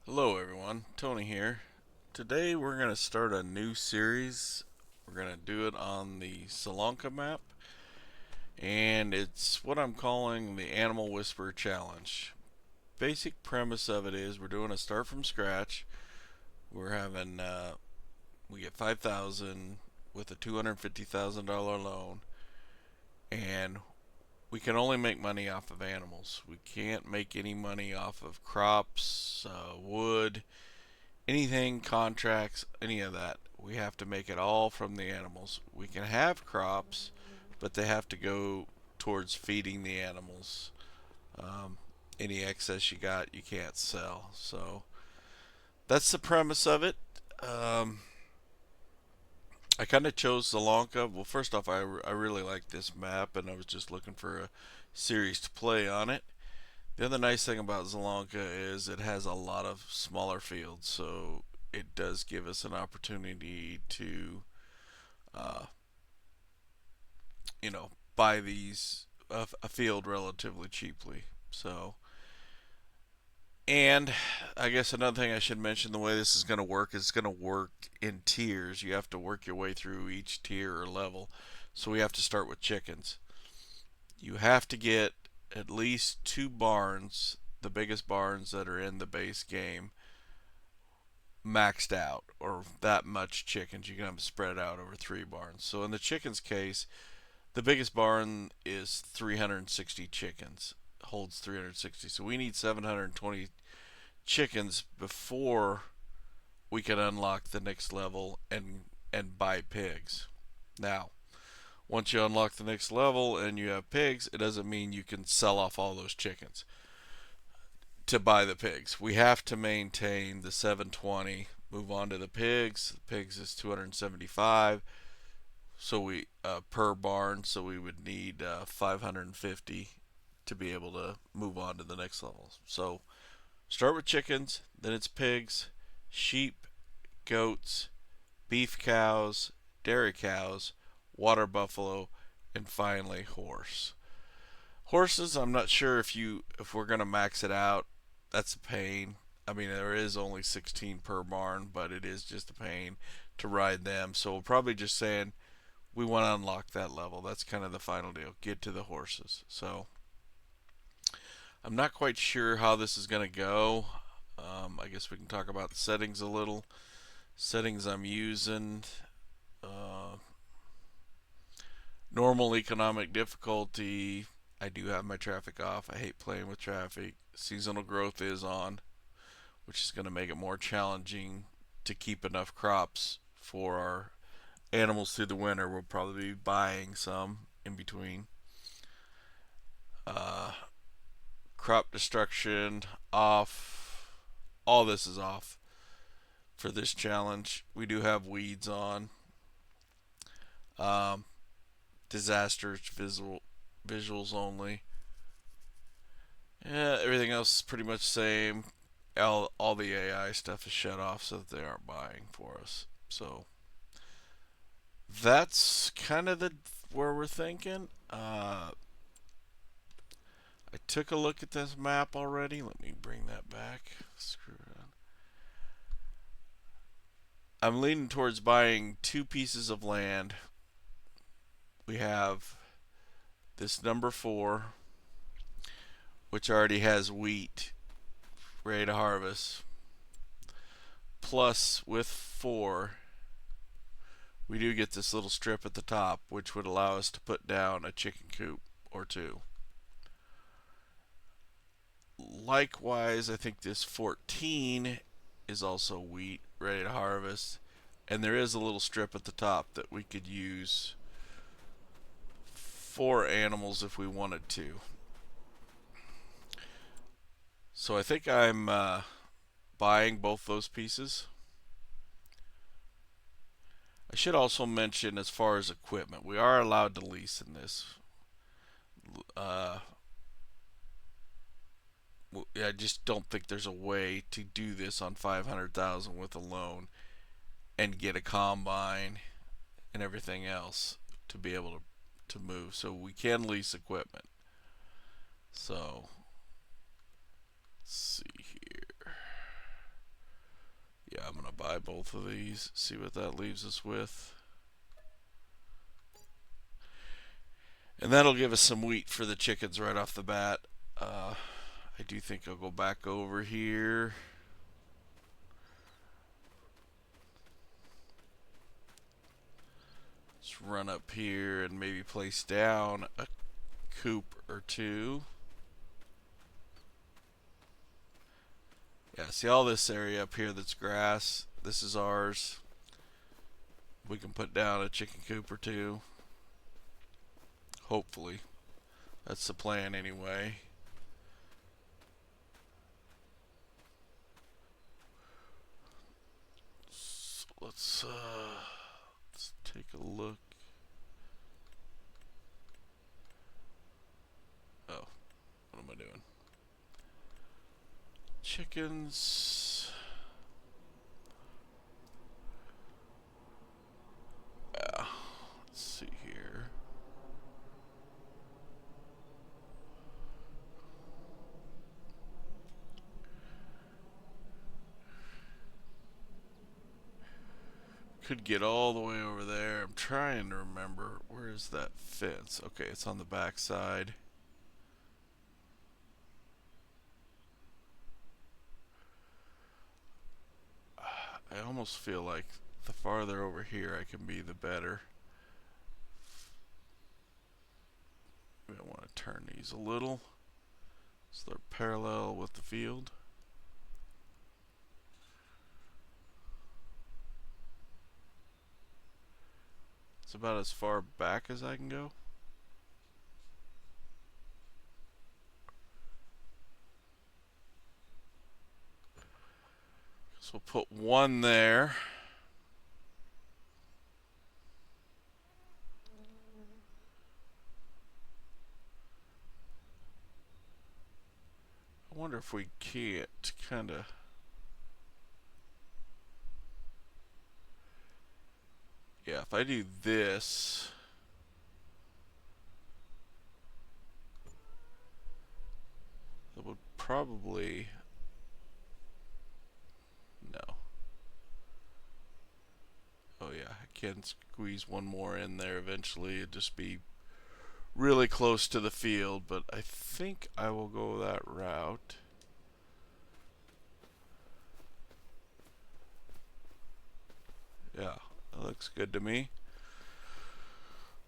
Hello everyone, Tony here. Today we're going to start a new series. We're going to do it on the Sri Lanka map, and it's what I'm calling the Animal Whisperer Challenge. Basic premise of it is we're doing a start from scratch. We get 5,000 with a $250,000 loan, and we can only make money off of animals. We can't make any money off of crops, wood, anything, contracts, any of that. We have to make it all from the animals. We can have crops, but they have to go towards feeding the animals. Any excess you got, you can't sell. So that's the premise of it. Um, I kind of chose Sri Lanka. Well, first off, I really like this map, and I was just looking for a series to play on it. The other nice thing about Sri Lanka is it has a lot of smaller fields, so it does give us an opportunity to, uh, buy a field relatively cheaply. So, and I guess another thing I should mention, the way this is going to work is it's going to work in tiers. You have to work your way through each tier or level. So we have to start with chickens. You have to get at least two barns, the biggest barns that are in the base game, maxed out, or that much chickens. You can have them spread out over three barns. So in the chickens case, the biggest barn is 360 chickens, holds 360. So we need 720 chickens before we can unlock the next level and buy pigs. Now, once you unlock the next level and you have pigs, it doesn't mean you can sell off all those chickens to buy the pigs. We have to maintain the 720, move on to the pigs. The pigs is 275, so we per barn, so we would need 550 to be able to move on to the next level. So start with chickens, then it's pigs, sheep, goats, beef cows, dairy cows, water buffalo, and finally horse. Horses, I'm not sure if we're gonna max it out. That's a pain. I mean, there is only 16 per barn, but it is just a pain to ride them. So we're probably just saying we want to unlock that level. That's kind of the final deal. Get to the horses. So I'm not quite sure how this is gonna go. I guess we can talk about the settings a little. Settings I'm using. Uh, Normal economic difficulty. I do have my traffic off. I hate playing with traffic. Seasonal growth is on, which is going to make it more challenging to keep enough crops for our animals through the winter. We'll probably be buying some in between. Uh, Crop destruction off. All this is off for this challenge. We do have weeds on. Um, Disasters visuals only. Yeah, everything else is pretty much the same. All the AI stuff is shut off so that they aren't buying for us. So that's kind of the where we're thinking. I took a look at this map already. Let me bring that back. Screw it on. I'm leaning towards buying two pieces of land. We have this number 4, which already has wheat ready to harvest. Plus, with 4, we do get this little strip at the top, which would allow us to put down a chicken coop or two. Likewise, I think this 14 is also wheat ready to harvest, and there is a little strip at the top that we could use for animals if we wanted to. So I think I'm buying both those pieces. I should also mention, as far as equipment, we are allowed to lease in this. Uh, I just don't think there's a way to do this on 500,000 with a loan and get a combine and everything else to be able to move. So we can lease equipment. So let's see here. buy both of these, see what that leaves us with. And that'll give us some wheat for the chickens right off the bat. I do think I'll go back over here. Let's run up here and maybe place down a coop or two. Yeah, see all this area up here that's grass? This is ours. We can put down a chicken coop or two. Hopefully. That's the plan anyway. So let's take a look. Oh, what am I doing? Chickens. Yeah, let's see here. Could get all the way over there. I'm trying to remember. Where is that fence? Okay, it's on the back side. I almost feel like the farther over here I can be, the better. I want to turn these a little so they're parallel with the field. It's about as far back as I can go. So we'll put one there. I wonder if we can't kind of... Yeah, if I do this... That would probably... No. Oh yeah, I can squeeze one more in there eventually. It'd just be really close to the field, but I think I will go that route. Yeah, that looks good to me.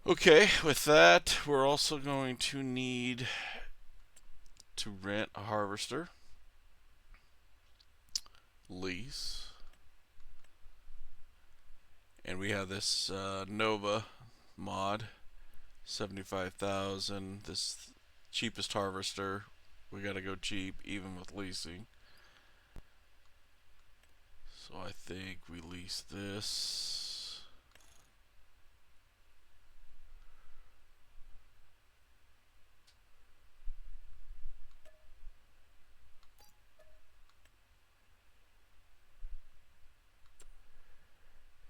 Okay, with that, we're also going to need to rent a harvester, lease, and we have this Nova mod, 75,000. This cheapest harvester. We gotta go cheap, even with leasing. So I think we lease this.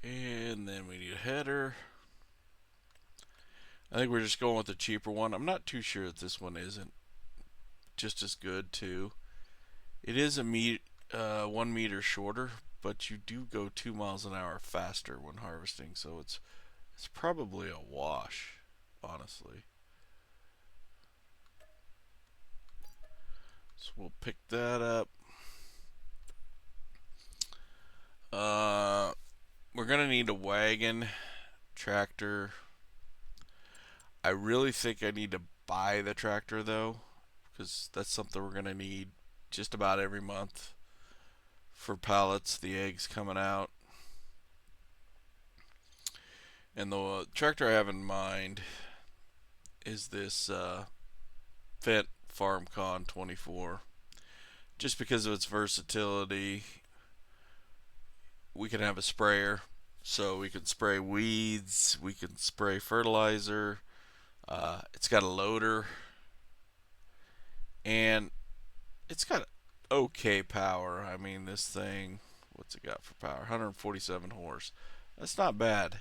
And then we need a header. I think we're just going with the cheaper one. I'm not too sure that this one isn't just as good too. It is a 1 meter shorter, but you do go 2 miles an hour faster when harvesting, so it's probably a wash, honestly. So we'll pick that up. We're gonna need a wagon, tractor. I really think I need to buy the tractor though, because that's something we're gonna need just about every month for pallets, the eggs coming out. And the tractor I have in mind is this Fendt FarmCon 24. Just because of its versatility, we can have a sprayer, so we can spray weeds, we can spray fertilizer. It's got a loader, and it's got okay power. I mean, this thing, what's it got for power? 147 horse. That's not bad,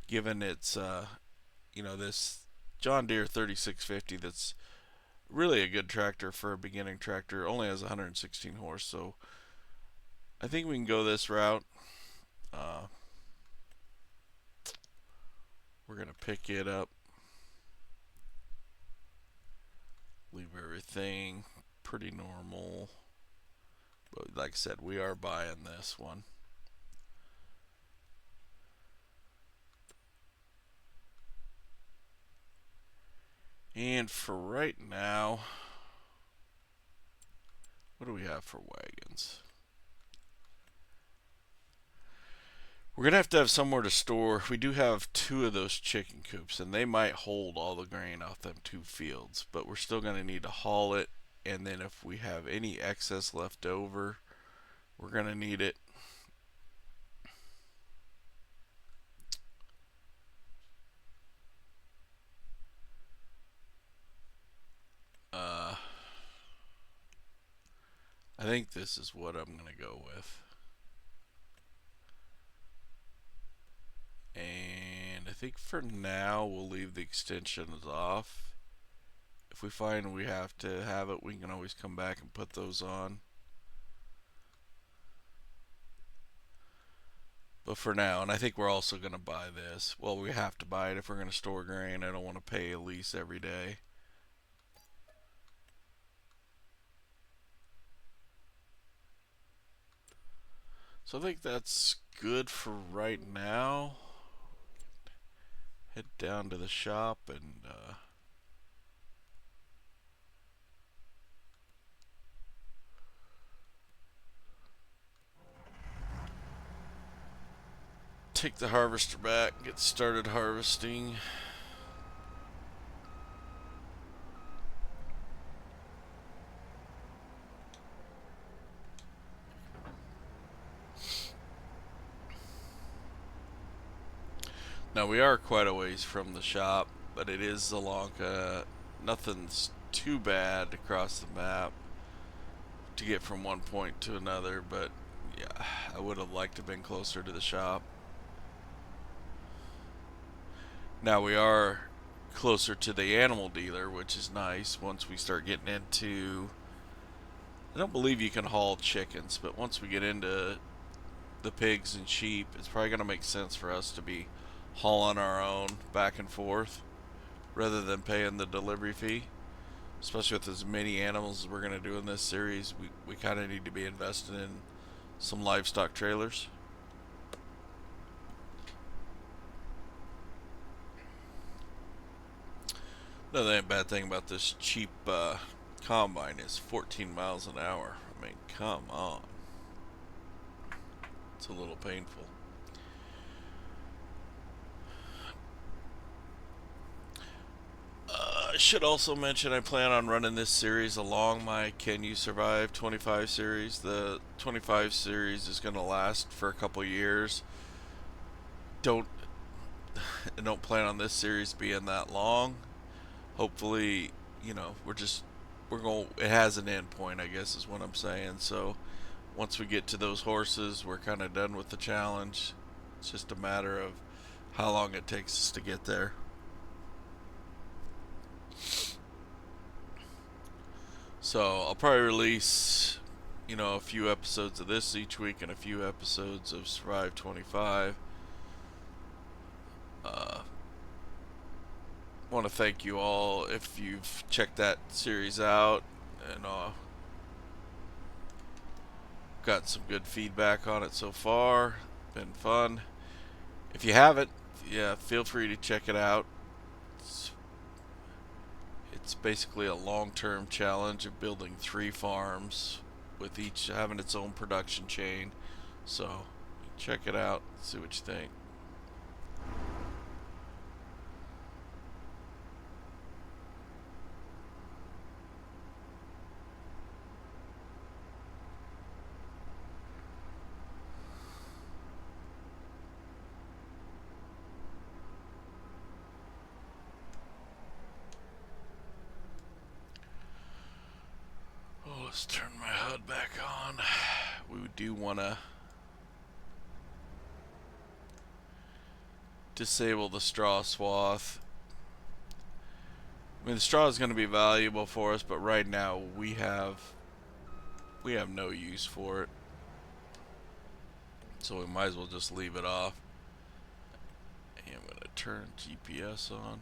given its, this John Deere 3650. That's really a good tractor for a beginning tractor. Only has 116 horse, so I think we can go this route. Uh, we're going to pick it up, leave everything pretty normal. But like I said, we are buying this one. And for right now, what do we have for wagons? We're going to have somewhere to store. We do have 2 of those chicken coops, and they might hold all the grain off them 2 fields, but we're still going to need to haul it, and then if we have any excess left over, we're going to need it. I think this is what I'm going to go with. And I think for now we'll leave the extensions off. If we find we have to have it, we can always come back and put those on. But for now, and I think we're also going to buy this. Well, we have to buy it if we're going to store grain. I don't want to pay a lease every day. So I think that's good for right now. Head down to the shop and take the harvester back, get started harvesting. Now we are quite a ways from the shop, but it is along nothing's too bad across the map to get from one point to another, but yeah, I would have liked to have been closer to the shop. Now we are closer to the animal dealer, which is nice once we start getting into, I don't believe you can haul chickens, but once we get into the pigs and sheep, it's probably going to make sense for us to be hauling our own back and forth rather than paying the delivery fee. Especially with as many animals as we're going to do in this series, we kind of need to be investing in some livestock trailers. Another bad thing about this cheap combine is 14 miles an hour. I mean, come on. It's a little painful. I should also mention I plan on running this series along my Can You Survive 25 series. The 25 series is going to last for a couple years. Don't plan on this series being that long. Hopefully, we're going. It has an end point, I guess, is what I'm saying. So once we get to those horses, we're kind of done with the challenge. It's just a matter of how long it takes us to get there. So I'll probably release, a few episodes of this each week and a few episodes of Survive 25. Want to thank you all if you've checked that series out and got some good feedback on it so far. Been fun. If you haven't, yeah, feel free to check it out. It's basically a long-term challenge of building 3 farms with each having its own production chain. So check it out, see what you think. Oh, let's turn my HUD back on. We do want to disable the straw swath. I mean, the straw is going to be valuable for us, but right now we have no use for it. So we might as well just leave it off. And I'm going to turn GPS on.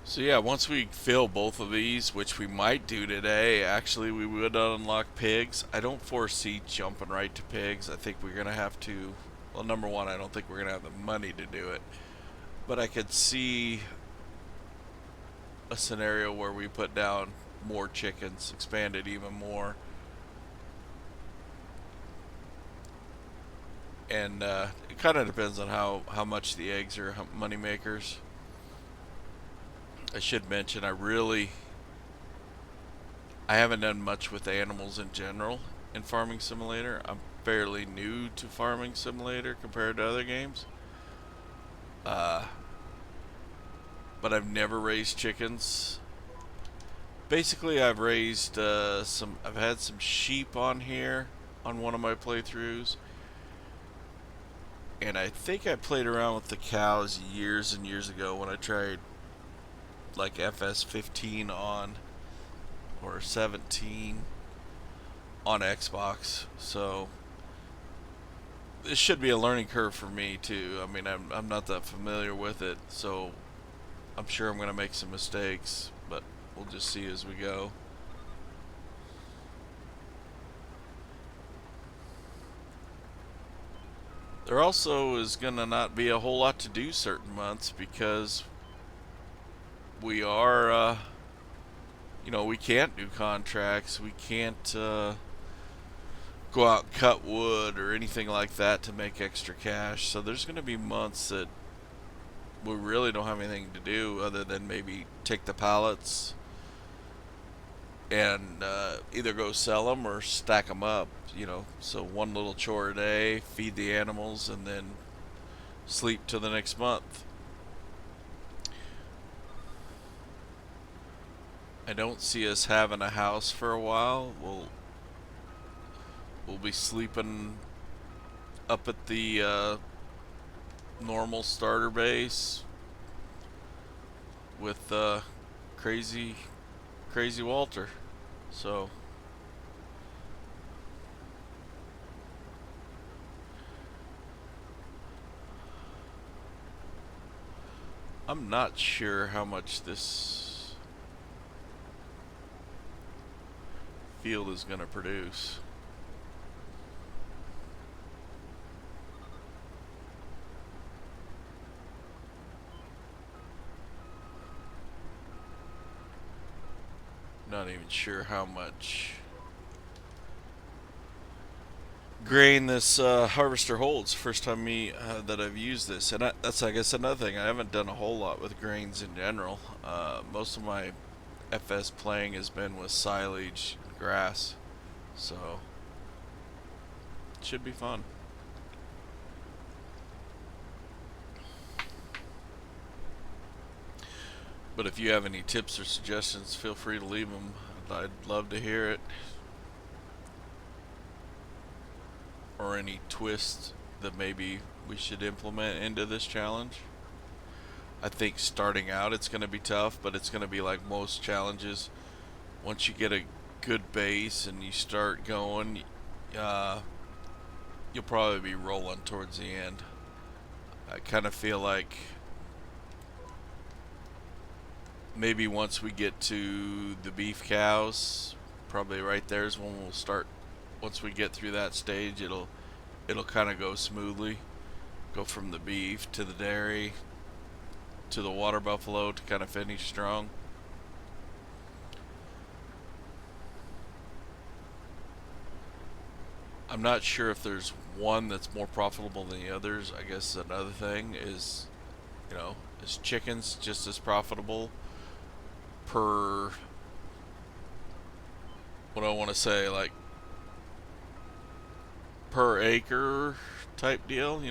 So yeah, once we fill both of these, which we might do today, actually we would unlock pigs. I don't foresee jumping right to pigs. I think we're going to have to, well, number one, I don't think we're going to have the money to do it. But I could see a scenario where we put down more chickens, expand it even more. And it kind of depends on how much the eggs are money makers. I should mention I haven't done much with animals in general in Farming Simulator. I'm fairly new to Farming Simulator compared to other games. Uh, but I've never raised chickens. Basically, I've raised I've had some sheep on here on one of my playthroughs. And I think I played around with the cows years and years ago when I tried like FS15 on, or 17 on Xbox. So this should be a learning curve for me too. I mean, I'm not that familiar with it, so I'm sure I'm going to make some mistakes, but we'll just see as we go. There also is going to not be a whole lot to do certain months because we are, we can't do contracts. We can't go out and cut wood or anything like that to make extra cash. So there's going to be months that we really don't have anything to do other than maybe take the pallets and either go sell them or stack them up. So one little chore a day, feed the animals, and then sleep till the next month. I don't see us having a house for a while. We'll be sleeping up at the normal starter base with crazy Walter. So I'm not sure how much this field is going to produce. Not even sure how much grain this harvester holds. First time that I've used this, and that's, I guess, another thing. I haven't done a whole lot with grains in general. Most of my FS playing has been with silage, grass, so it should be fun. But if you have any tips or suggestions, feel free to leave them. I'd love to hear it. Or any twists that maybe we should implement into this challenge. I think starting out it's going to be tough, but it's going to be like most challenges. Once you get a good base and you start going, you'll probably be rolling towards the end. I kind of feel like maybe once we get to the beef cows, probably right there is when we'll start. Once we get through that stage, it'll kind of go smoothly. Go from the beef to the dairy to the water buffalo to kind of finish strong. I'm not sure if there's one that's more profitable than the others. I guess another thing is, is chickens just as profitable per, what do I want to say, like per acre type deal,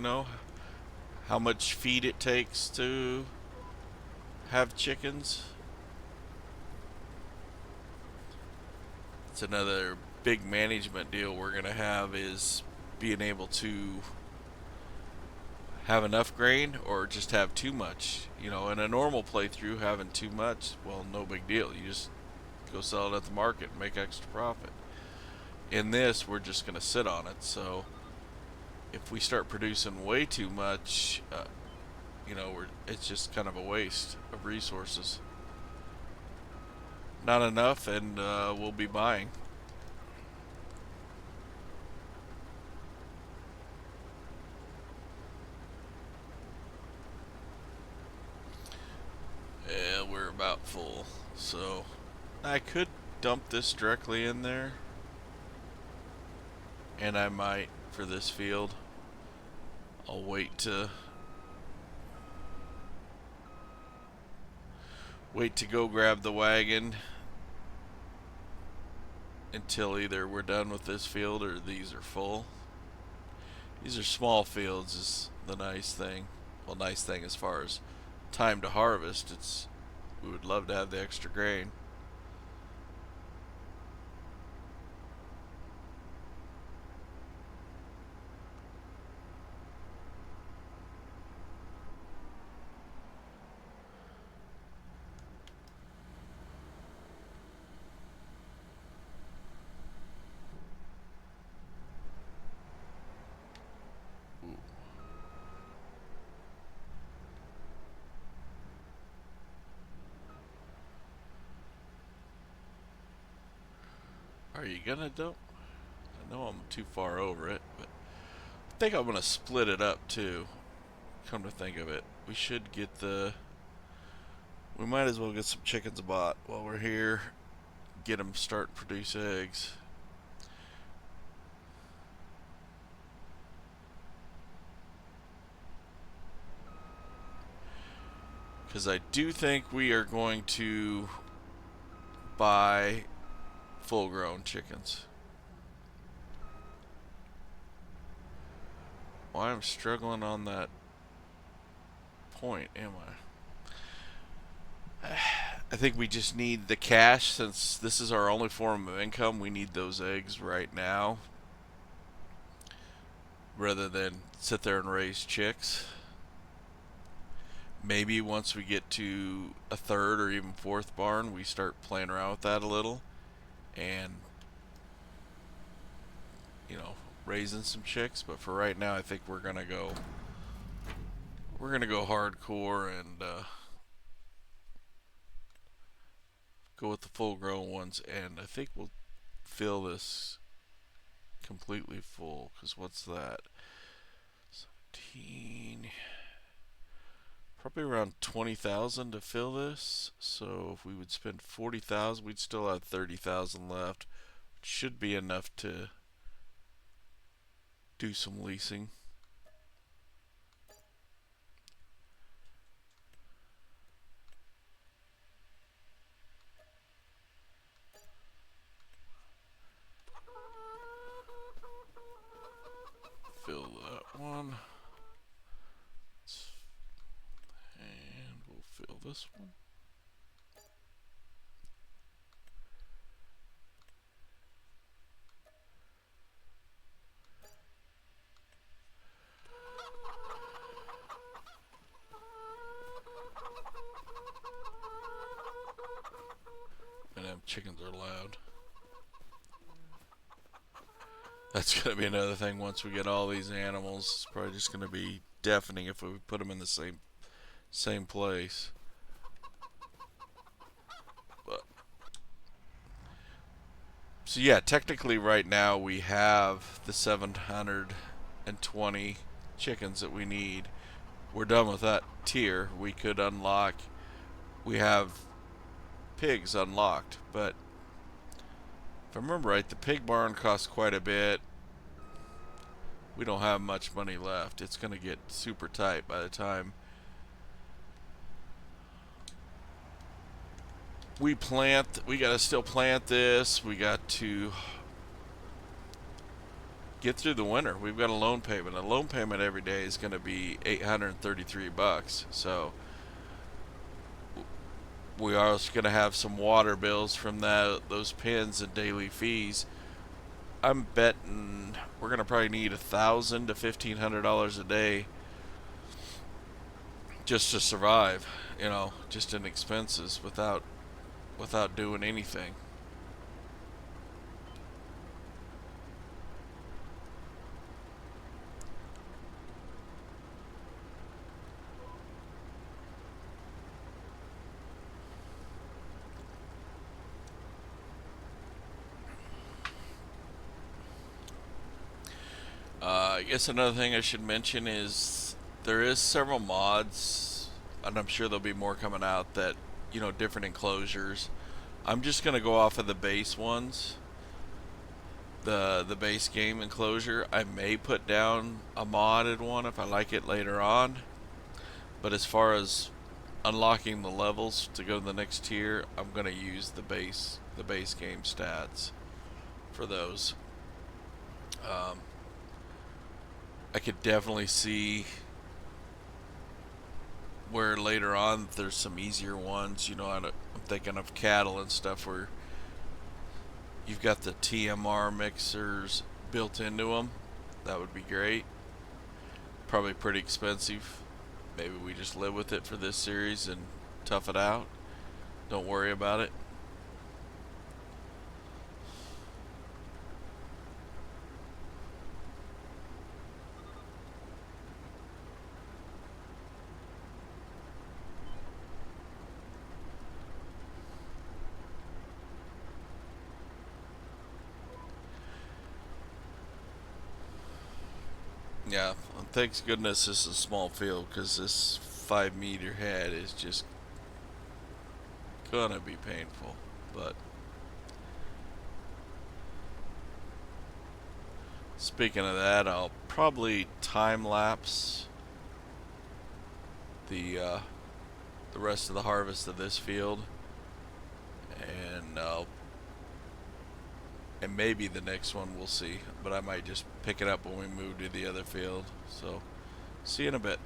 how much feed it takes to have chickens. It's another big management deal we're going to have, is being able to have enough grain or just have too much. In a normal playthrough, having too much, well, no big deal. You just go sell it at the market and make extra profit. In this, we're just going to sit on it. So if we start producing way too much, it's just kind of a waste of resources. Not enough, and we'll be buying. Yeah, we're about full. So I could dump this directly in there, and I might for this field. I'll wait to go grab the wagon until either we're done with this field or these are full. These are small fields is the nice thing. Well, nice thing as far as time to harvest. We would love to have the extra grain. Ooh. Are you gonna dump? I know I'm too far over it, but I think I'm gonna split it up too. Come to think of it, we might as well get some chickens bought while we're here. Get them start to produce eggs. Because I do think we are going to buy full grown chickens. Well, I'm struggling on that point, am I? I think we just need the cash since this is our only form of income. We need those eggs right now rather than sit there and raise chicks. Maybe once we get to a third or even fourth barn, we start playing around with that a little and, raising some chicks. But for right now, I think we're gonna go hardcore and go with the full grown ones. And I think we'll fill this completely full, because what's that? 17, probably around 20,000 to fill this. So if we would spend 40,000, we'd still have 30,000 left. Should be enough to do some leasing. Fill that one. And we'll fill this one. And them chickens are loud. That's going to be another thing once we get all these animals. It's probably just going to be deafening if we put them in the same place. But so yeah, technically right now we have the 720 chickens that we need. We're done with that tier. We could unlock. We have pigs unlocked, but if I remember right, the pig barn costs quite a bit. We don't have much money left. It's going to get super tight by the time we plant. We got to still plant this. We got to get through the winter. We've got a loan payment. A loan payment every day is going to be $833. So we are also going to have some water bills from those pins and daily fees. I'm betting we're going to probably need $1,000 to $1,500 a day just to survive, just in expenses without doing anything. I guess another thing I should mention is there is several mods, and I'm sure there'll be more coming out that different enclosures. I'm just gonna go off of the base ones, the base game enclosure. I may put down a modded one if I like it later on, but as far as unlocking the levels to go to the next tier, I'm gonna use the base game stats for those. Um, I could definitely see where later on there's some easier ones. I'm thinking of cattle and stuff where you've got the TMR mixers built into them. That would be great. Probably pretty expensive. Maybe we just live with it for this series and tough it out. Don't worry about it. Yeah, and thanks goodness this is a small field because this 5 meter head is just gonna be painful. But speaking of that, I'll probably time lapse the the rest of the harvest of this field, and and maybe the next one we'll see. But I might just pick it up when we move to the other field. So see you in a bit.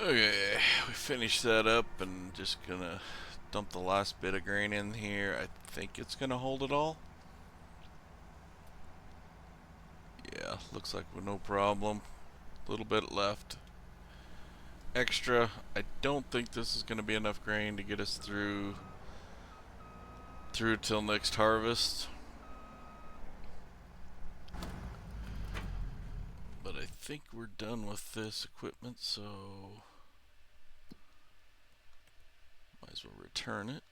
Okay, we finished that up and just gonna dump the last bit of grain in here. I think it's gonna hold it all. Yeah, looks like no problem. A little bit left. Extra. I don't think this is gonna be enough grain to get us through till next harvest. But I think we're done with this equipment, so might as well return it.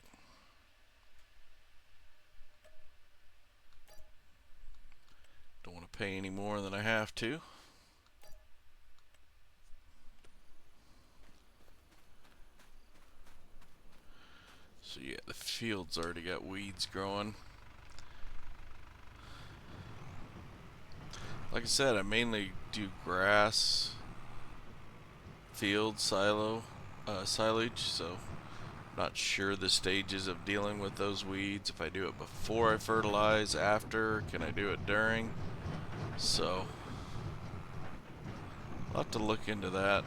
Don't want to pay any more than I have to. So yeah, the field's already got weeds growing. Like I said, I mainly do grass, field, silage, so not sure the stages of dealing with those weeds. If I do it before I fertilize, after, can I do it during? So, I'll have to look into that.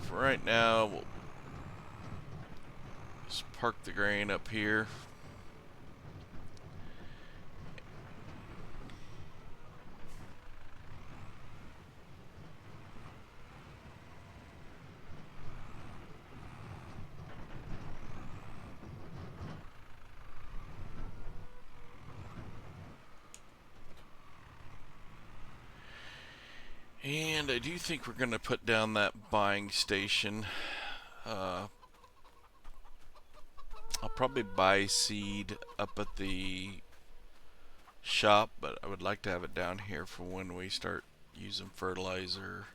For right now, we'll just park the grain up here. And I do think we're going to put down that buying station. I'll probably buy seed up at the shop, but I would like to have it down here for when we start using fertilizer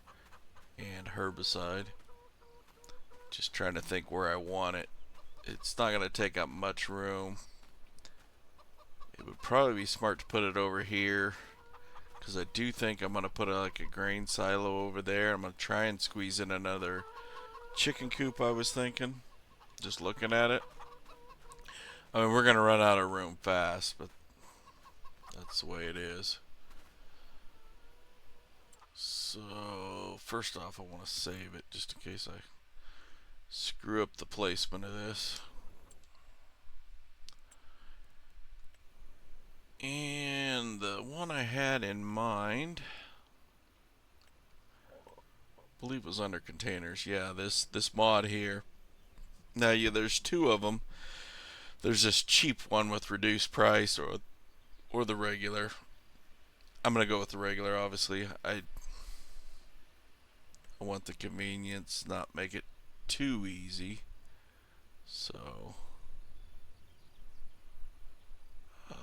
and herbicide. Just trying to think where I want it. It's not going to take up much room. It would probably be smart to put it over here, because I do think I'm going to put like a grain silo over there. I'm going to try and squeeze in another chicken coop, I was thinking, just looking at it. I mean, we're going to run out of room fast, but that's the way it is. So, first off, I want to save it just in case I screw up the placement of this. And the one I had in mind, I believe was under containers. Yeah, this mod here. Now, yeah, there's two of them. There's this cheap one with reduced price, or the regular. I'm gonna go with the regular. Obviously, I want the convenience, not make it too easy. So, I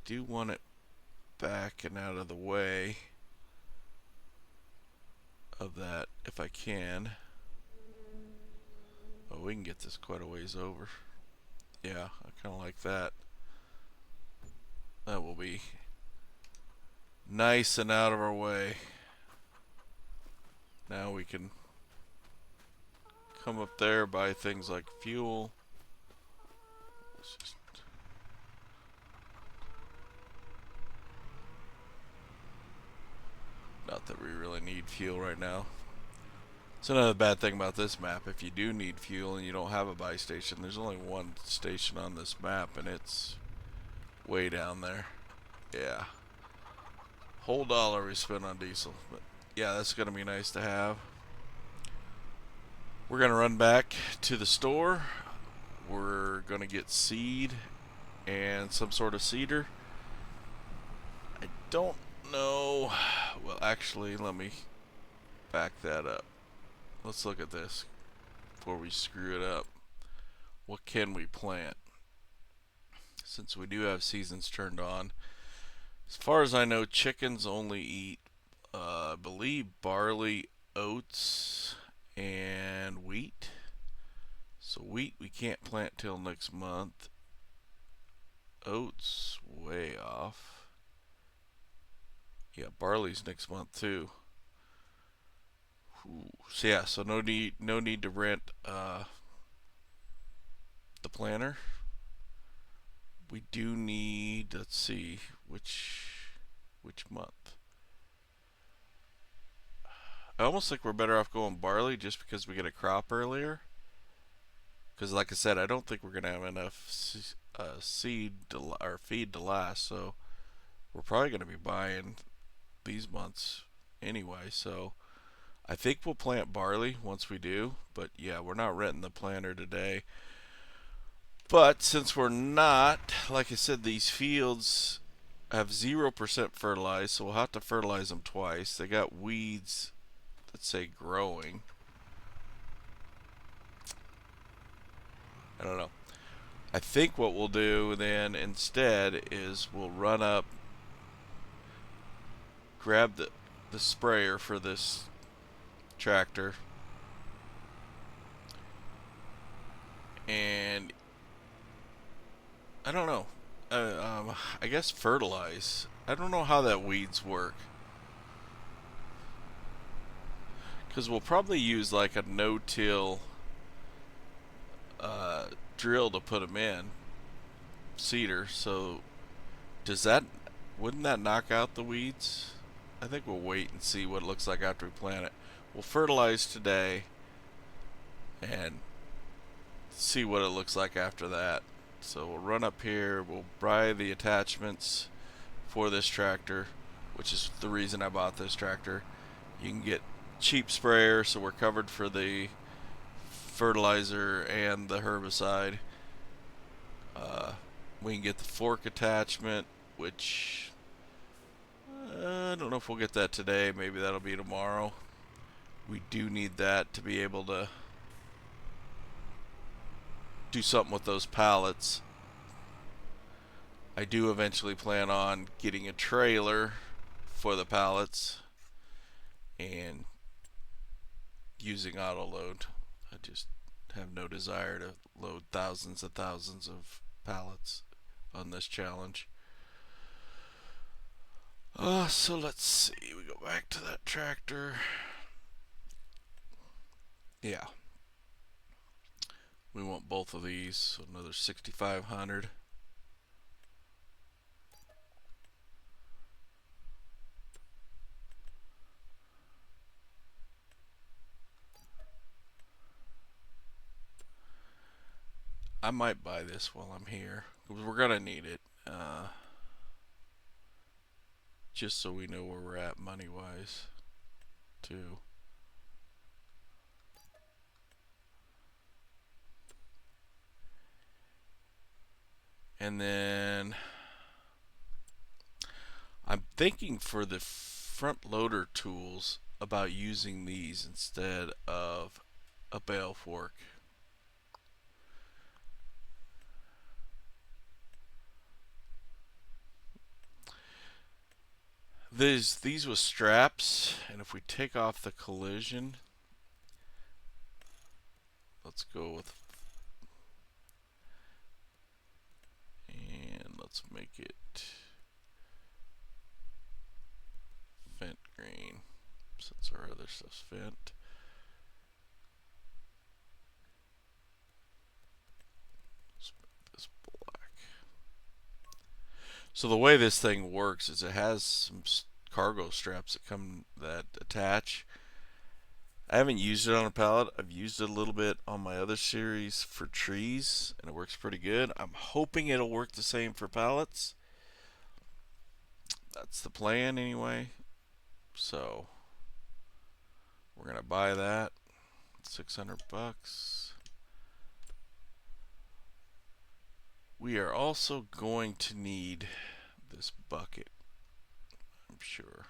do want it back and out of the way of that if I can. Oh, we can get this quite a ways over. Yeah, I kind of like that. That will be nice and out of our way. Now we can come up there, buy things like fuel. Not that we really need fuel right now. It's another bad thing about this map. If you do need fuel and you don't have a buy station, there's only one station on this map, and it's way down there. Yeah. Whole dollar we spent on diesel. But yeah, that's going to be nice to have. We're going to run back to the store. We're going to get seed and some sort of seeder. I don't know. Well, actually, let me back that up. Let's look at this before we screw it up. What can we plant? Since we do have seasons turned on. As far as I know, chickens only eat, I believe, barley, oats, and wheat. So wheat we can't plant till next month. Oats, way off. Yeah, barley's next month too. So yeah, so no need to rent the planter. We do need, let's see, which month. I almost think we're better off going barley just because we get a crop earlier. Because, like I said, I don't think we're going to have enough seed or feed to last. So we're probably going to be buying these months anyway. So I think we'll plant barley once we do. But yeah, we're not renting the planter today. But since we're not, like I said, these fields have 0% fertilized, so we'll have to fertilize them twice. They got weeds that say growing. I don't know. I think what we'll do then instead is we'll run up, grab the sprayer for this tractor, and I don't know. I guess fertilize. I don't know how that weeds work. Because we'll probably use like a no-till drill to put them in. Cedar. So does that, wouldn't that knock out the weeds? I think we'll wait and see what it looks like after we plant it. We'll fertilize today and see what it looks like after that. So we'll run up here, we'll buy the attachments for this tractor, which is the reason I bought this tractor. You can get cheap sprayer, so we're covered for the fertilizer and the herbicide. We can get the fork attachment, which I don't know if we'll get that today. Maybe that'll be tomorrow. We do need that to be able to do something with those pallets. I do eventually plan on getting a trailer for the pallets and using auto load. I just have no desire to load thousands and thousands of pallets on this challenge. So let's see. We go back to that tractor. Yeah. We want both of these. So another 6,500. I might buy this while I'm here because we're gonna need it. Just so we know where we're at money wise, too. And then I'm thinking for the front loader tools about using these instead of a bale fork. These with straps, and if we take off the collision, let's go with, and let's make it vent green since our other stuff's vent. Let's make this black. So the way this thing works is it has some cargo straps that attach. I haven't used it on a pallet. I've used it a little bit on my other series for trees, and it works pretty good. I'm hoping it'll work the same for pallets. That's the plan anyway. So we're gonna buy that. 600 bucks. We are also going to need this bucket, I'm sure.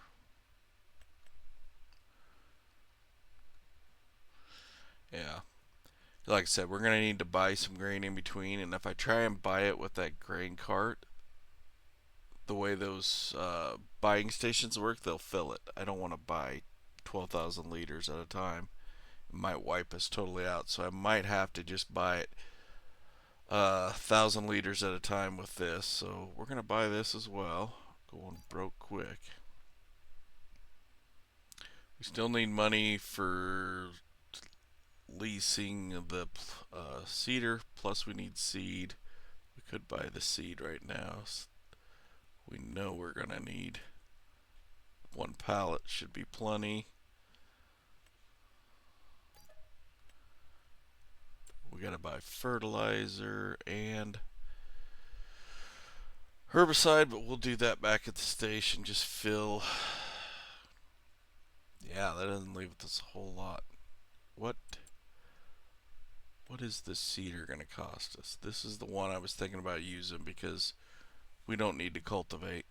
Yeah. Like I said, we're going to need to buy some grain in between, and if I try and buy it with that grain cart, the way those buying stations work, they'll fill it. I don't want to buy 12,000 liters at a time. It might wipe us totally out, so I might have to just buy it 1,000 liters at a time with this. So we're going to buy this as well. Going broke quick. We still need money for leasing the cedar, plus we need seed. We could buy the seed right now. We know we're gonna need one pallet, should be plenty. We gotta buy fertilizer and herbicide, but we'll do that back at the station. Just fill. Yeah, that doesn't leave us a whole lot. What is this seeder going to cost us? This is the one I was thinking about using because we don't need to cultivate.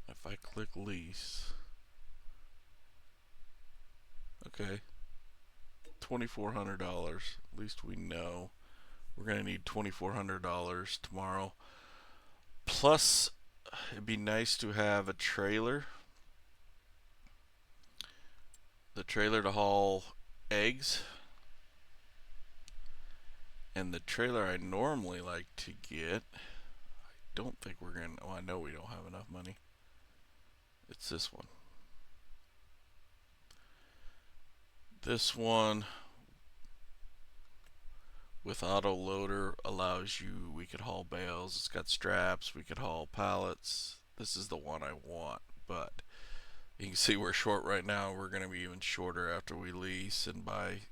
If I click lease, okay, $2,400. At least we know we're going to need $2,400 tomorrow. Plus, it'd be nice to have a trailer. The trailer to haul eggs. And the trailer I normally like to get, I don't think we're going to, oh, I know we don't have enough money. It's this one. This one with auto loader allows you, we could haul bales. It's got straps, we could haul pallets. This is the one I want, but you can see we're short right now. We're going to be even shorter after we lease and buy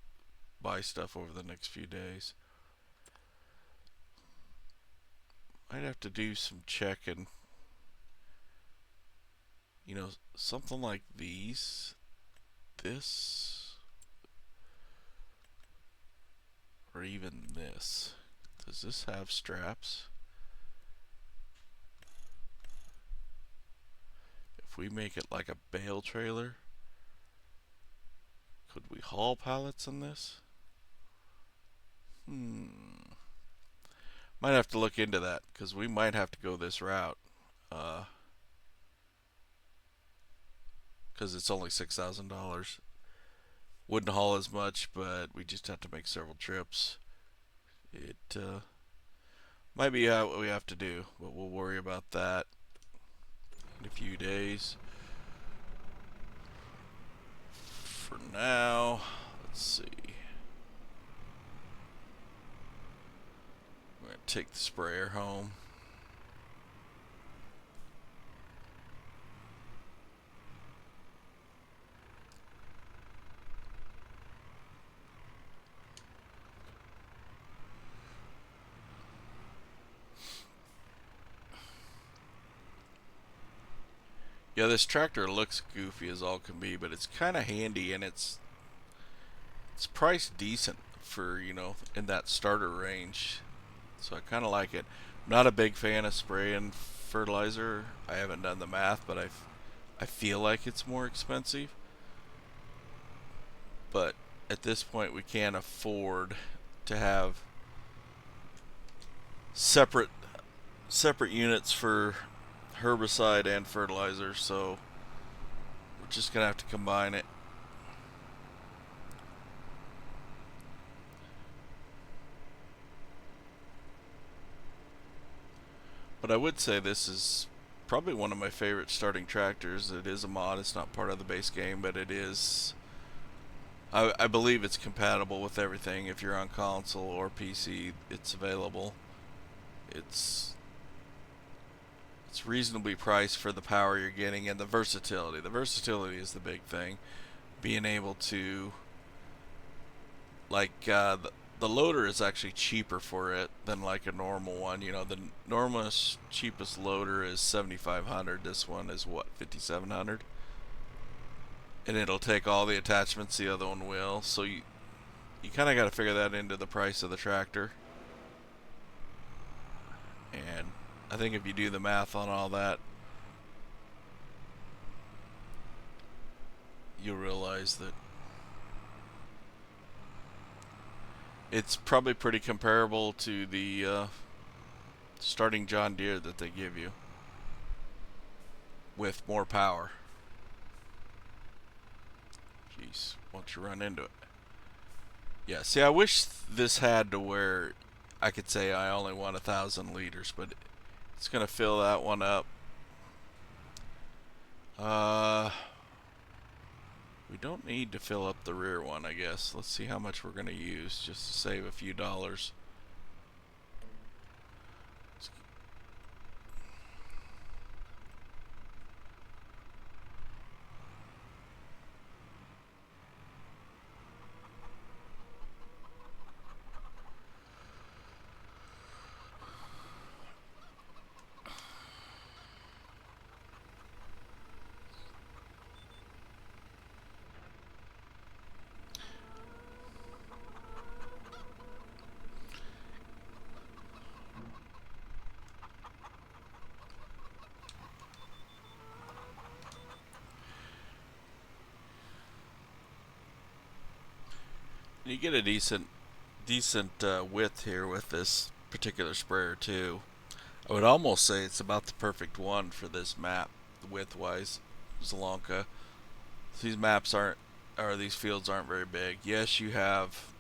stuff over the next few days. I'd have to do some checking. You know, something like these, this, or even this. Does this have straps? If we make it like a bale trailer, could we haul pallets in this? Might have to look into that because we might have to go this route. Because it's only $6,000. Wouldn't haul as much, but we just have to make several trips. It might be what we have to do, but we'll worry about that in a few days. For now, let's see. We're going to take the sprayer home. Yeah, this tractor looks goofy as all can be, but it's kind of handy and it's priced decent for, you know, in that starter range. So I kind of like it. I'm not a big fan of spraying fertilizer. I haven't done the math, but I feel like it's more expensive. But at this point, we can't afford to have separate units for herbicide and fertilizer, so we're just gonna have to combine it. But I would say this is probably one of my favorite starting tractors. It is a mod, it's not part of the base game, but it is, I believe it's compatible with everything. If you're on console or PC, it's available. It's reasonably priced for the power you're getting and the versatility. The versatility is the big thing. Being able to, like, the loader is actually cheaper for it than like a normal one. You know, the normalest cheapest loader is $7,500. This one is what, $5,700, and it'll take all the attachments the other one will. So you kind of got to figure that into the price of the tractor. And I think if you do the math on all that, you'll realize that it's probably pretty comparable to the starting John Deere that they give you with more power. Jeez, once you run into it. Yeah, see, I wish this had to where I could say I only want 1,000 liters, but it's gonna fill that one up. We don't need to fill up the rear one, I guess. Let's see how much we're gonna use just to save a few dollars. You get a decent width here with this particular sprayer too. I would almost say it's about the perfect one for this map, width-wise. Zalonka. These maps aren't, or these fields aren't very big. Yes, you have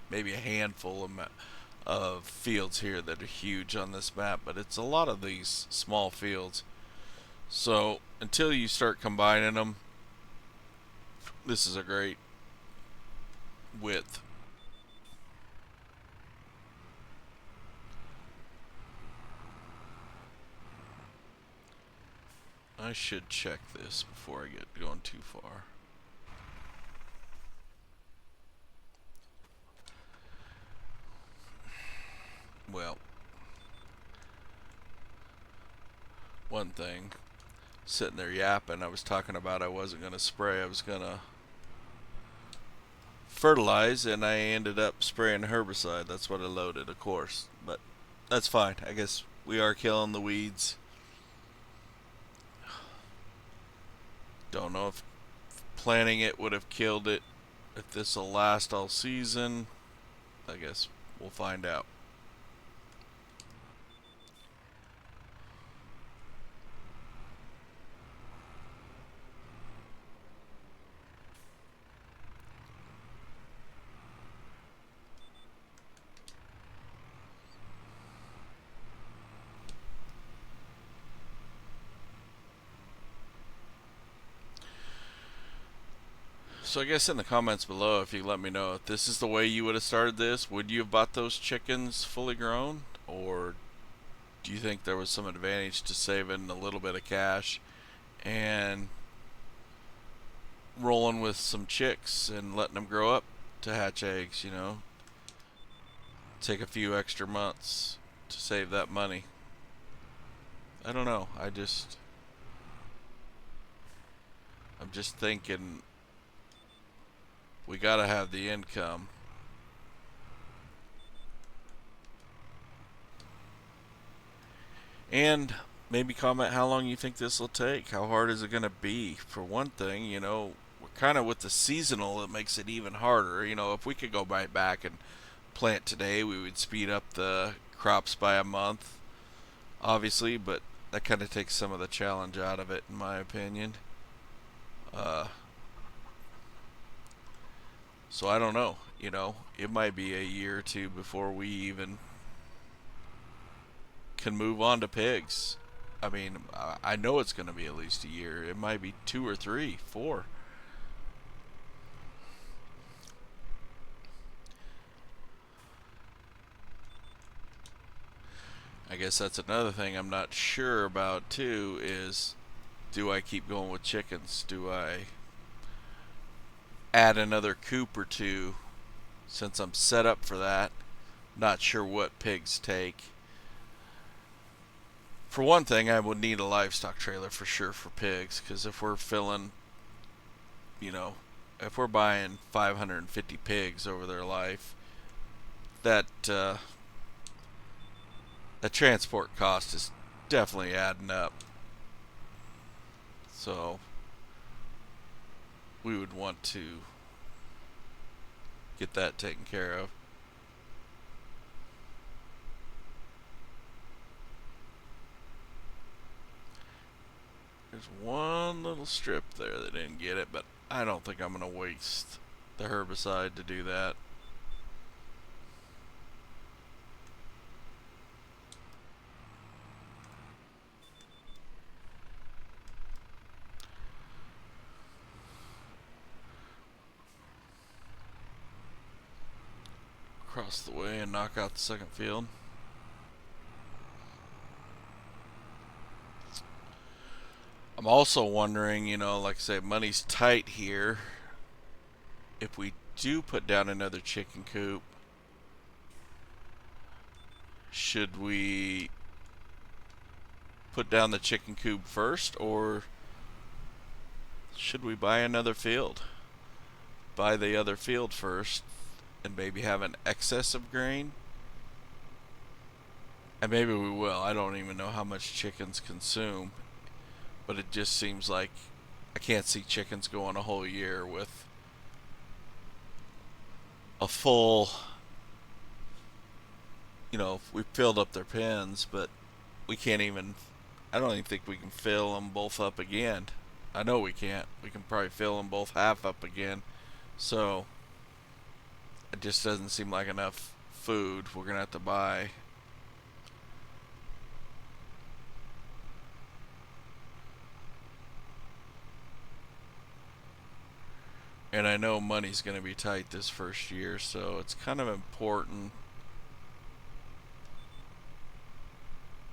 maybe a handful of fields here that are huge on this map, but it's a lot of these small fields. So until you start combining them, this is a great width. I should check this before I get going too far. Well, one thing, sitting there yapping, I was talking about I wasn't going to spray, I was going to fertilize, and I ended up spraying herbicide. That's what I loaded, of course, but that's fine. I guess we are killing the weeds. Don't know if planting it would have killed it, if this will last all season. I guess we'll find out. So I guess in the comments below, if you let me know if this is the way you would have started this, would you have bought those chickens fully grown, or do you think there was some advantage to saving a little bit of cash and rolling with some chicks and letting them grow up to hatch eggs, you know? Take a few extra months to save that money. I don't know. I'm just thinking we gotta have the income. And maybe comment how long you think this will take. How hard is it going to be? For one thing, you know, we're kind of with the seasonal, it makes it even harder. You know, if we could go right back and plant today, we would speed up the crops by a month, obviously, but that kind of takes some of the challenge out of it, in my opinion. So I don't know. You know, it might be a year or two before we even can move on to pigs. I mean, I know it's going to be at least a year. It might be 2 or 3, 4. I guess that's another thing I'm not sure about too is, do I keep going with chickens? Do I add another coop or two since I'm set up for that? Not sure what pigs take. For one thing, I would need a livestock trailer for sure for pigs, because if we're filling, you know, if we're buying 550 pigs over their life, that the transport cost is definitely adding up. So we would want to get that taken care of. There's one little strip there that didn't get it, but I don't think I'm going to waste the herbicide to do that. Across the way and knock out the second field. I'm also wondering, you know, like I say, money's tight here. If we do put down another chicken coop, should we put down the chicken coop first, or should we buy another field? Buy the other field first and maybe have an excess of grain? And maybe we will. I don't even know how much chickens consume, but it just seems like I can't see chickens going a whole year with a full, we filled up their pens, but we can't even, I don't even think we can fill them both up again. I know we can't. We can probably fill them both half up again. So it just doesn't seem like enough food. We're going to have to buy. And I know money's going to be tight this first year, so it's kind of important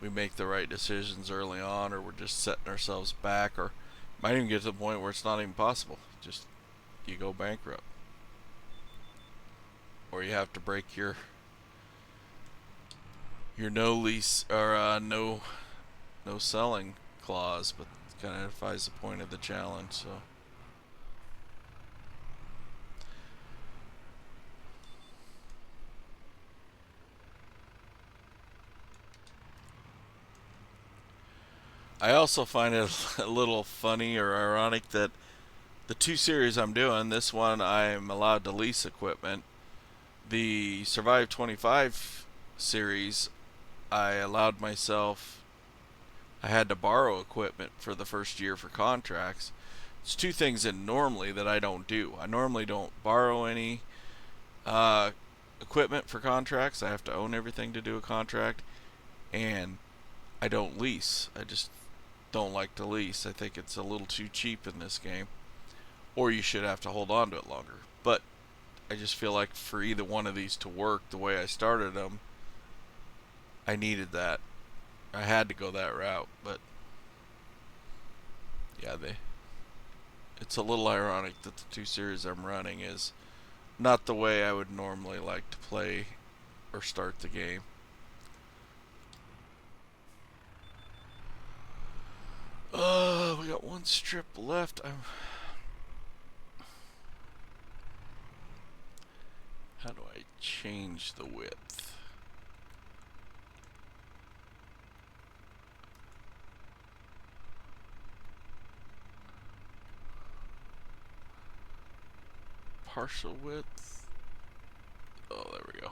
we make the right decisions early on, or we're just setting ourselves back, or might even get to the point where it's not even possible. Just you go bankrupt, or you have to break your no lease or no selling clause, but it kind of defies the point of the challenge. So I also find it a little funny or ironic that the two series I'm doing, this one I'm allowed to lease equipment. The Survive 25 series, I allowed myself, I had to borrow equipment for the first year for contracts. It's two things that normally that I don't do. I normally don't borrow any uh, equipment for contracts. I have to own everything to do a contract, and I don't lease. I just don't like to lease. I think it's a little too cheap in this game, or you should have to hold on to it longer. But I just feel like for either one of these to work the way I started them, I needed that. I had to go that route, but yeah, it's a little ironic that the two series I'm running is not the way I would normally like to play or start the game. We got one strip left. How do I change the width? Partial width. Oh, there we go.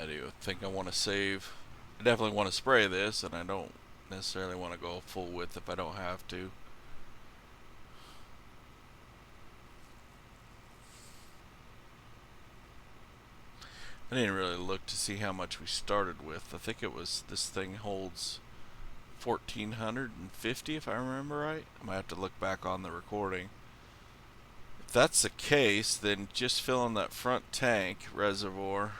I do think I want to save. I definitely want to spray this, and I don't necessarily want to go full width if I don't have to. I didn't really look to see how much we started with. I think it was, this thing holds 1450 if I remember right. I might have to look back on the recording. If that's the case, then just fill in that front tank reservoir.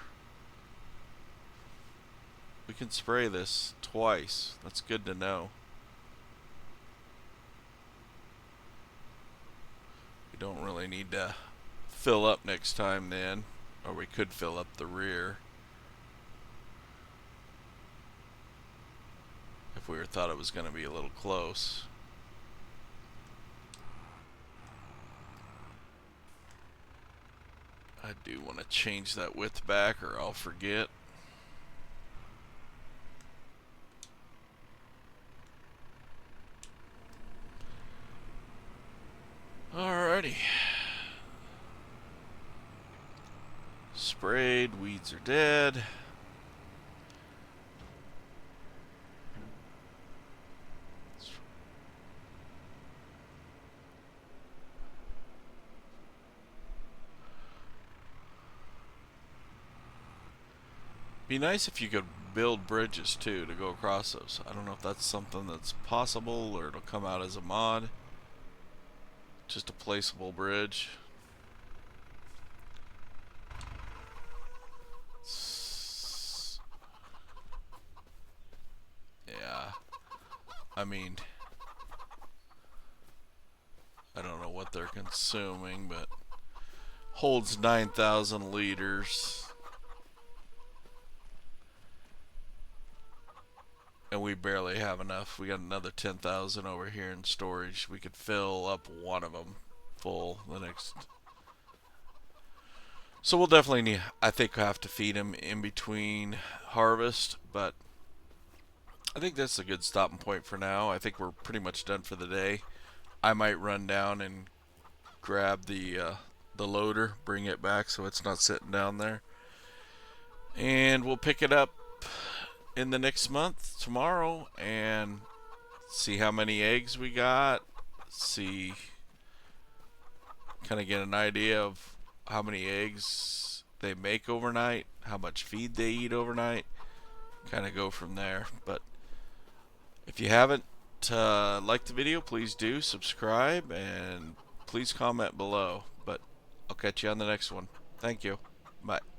We can spray this twice. That's good to know. We don't really need to fill up next time then, or we could fill up the rear if we thought it was going to be a little close. I do want to change that width back or I'll forget. Alrighty. Sprayed, weeds are dead. Be nice if you could build bridges too to go across those. I don't know if that's something that's possible or it'll come out as a mod. Just a placeable bridge. Yeah. I mean, I don't know what they're consuming, but holds 9,000 liters. And we barely have enough. We got another 10,000 over here in storage. We could fill up one of them full the next. So we'll definitely need, I think, have to feed them in between harvest, but I think that's a good stopping point for now. I think we're pretty much done for the day. I might run down and grab the loader, bring it back so it's not sitting down there, and we'll pick it up in the next month tomorrow and see how many eggs we got. See, kind of get an idea of how many eggs they make overnight, how much feed they eat overnight, kind of go from there. But if you haven't liked the video, please do subscribe and please comment below. But I'll catch you on the next one. Thank you. Bye.